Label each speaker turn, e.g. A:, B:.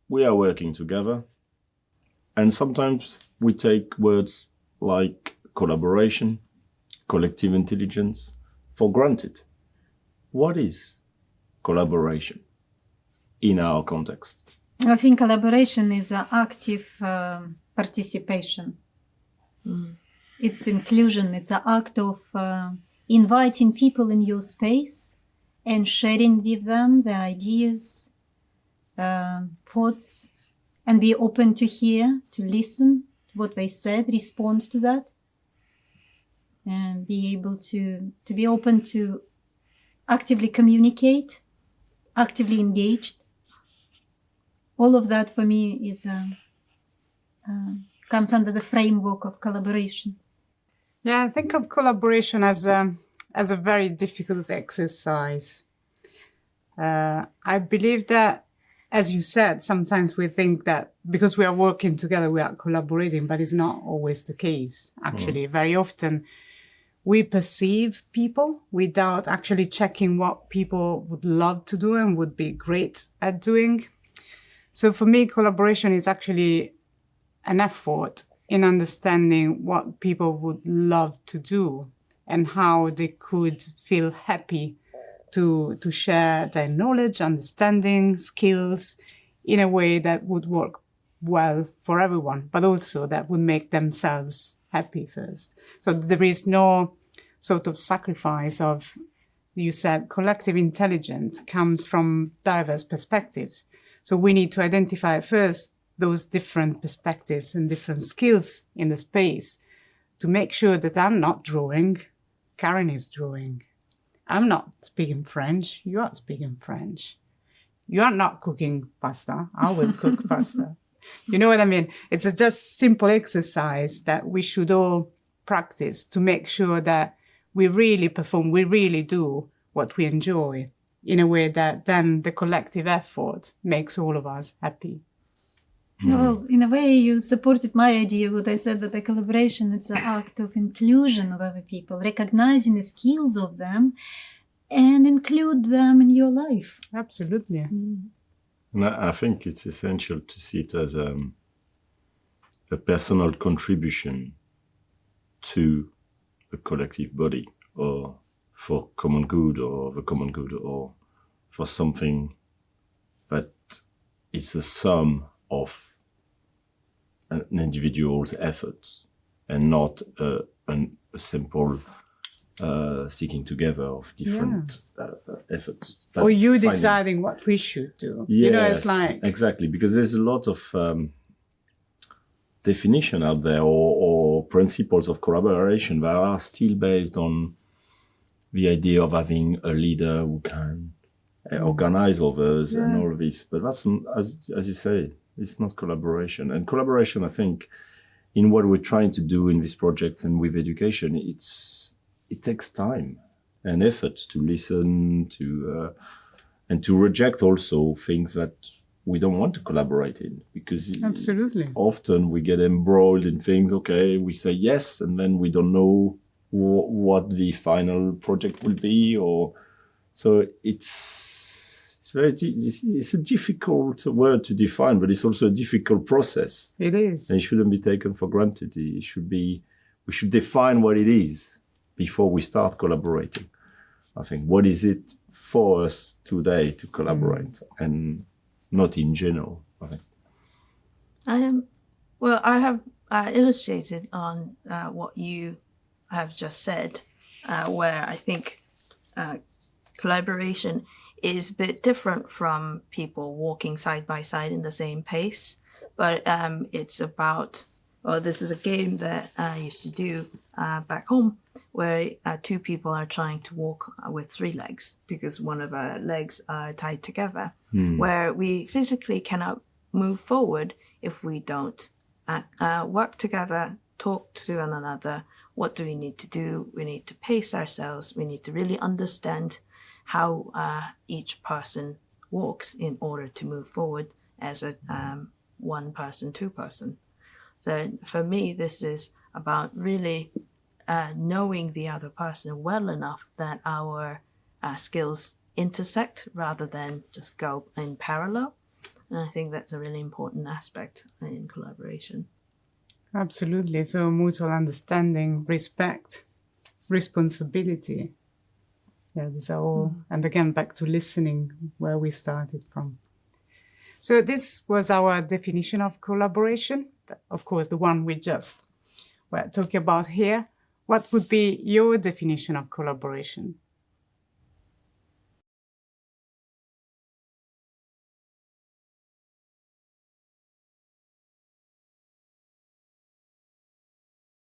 A: we are working together, and sometimes we take words like collaboration, collective intelligence for granted. What is collaboration in our context?
B: I think collaboration is an active participation. It's inclusion. It's an act of inviting people in your space and sharing with them the ideas, thoughts, and be open to hear, to listen to what they said, respond to that, and be able to be open to actively communicate, actively engaged. All of that for me is comes under the framework of collaboration.
C: Yeah, I think of collaboration as a very difficult exercise. I believe that, as you said, sometimes we think that because we are working together, we are collaborating, but it's not always the case. Actually, very often we perceive people without actually checking what people would love to do and would be great at doing. So for me, collaboration is actually an effort in understanding what people would love to do and how they could feel happy to share their knowledge, understanding, skills in a way that would work well for everyone, but also that would make themselves happy first. So there is no sort of sacrifice of, you said, collective intelligence comes from diverse perspectives. So we need to identify first those different perspectives and different skills in the space to make sure that I'm not drawing, Karen is drawing. I'm not speaking French, you are speaking French. You are not cooking pasta, I will cook pasta. You know what I mean? It's a just simple exercise that we should all practice to make sure that we really perform, we really do what we enjoy in a way that then the collective effort makes all of us happy.
B: Well, in a way, you supported my idea when I said that the collaboration, it's an act of inclusion of other people, recognizing the skills of them and include them in your life.
C: Absolutely.
A: And I think it's essential to see it as a personal contribution to a collective body, or for common good, or the common good, or for something that it's a sum of an individual's efforts and not a simple sticking together of different efforts.
C: Or you deciding what we should do.
A: Yes,
C: you know, it's like...
A: Exactly, because there's a lot of definition out there or principles of collaboration that are still based on the idea of having a leader who can organize others and all of this. But that's, as you say, it's not collaboration. And collaboration, I think, in what we're trying to do in these projects and with education, it takes time and effort to listen to and to reject also things that we don't want to collaborate in, because
C: Absolutely.
A: Often we get embroiled in things. Okay, we say yes, and then we don't know what the final project will be, or so it's a difficult word to define, but it's also a difficult process.
C: It is.
A: And it shouldn't be taken for granted. We should define what it is before we start collaborating. I think, what is it for us today to collaborate, and not in general, I think.
D: I have illustrated on what you have just said, where I think collaboration is a bit different from people walking side by side in the same pace. But it's about, this is a game that I used to do back home, where two people are trying to walk with three legs because one of our legs are tied together, where we physically cannot move forward if we don't work together, talk to one another. What do we need to do? We need to pace ourselves. We need to really understand how each person walks in order to move forward as a one person, two person. So for me, this is about really knowing the other person well enough that our skills intersect rather than just go in parallel. And I think that's a really important aspect in collaboration.
C: Absolutely. So mutual understanding, respect, responsibility. Yeah, these are all, and again, back to listening, where we started from. So this was our definition of collaboration. Of course, the one we just were talking about here. What would be your definition of collaboration?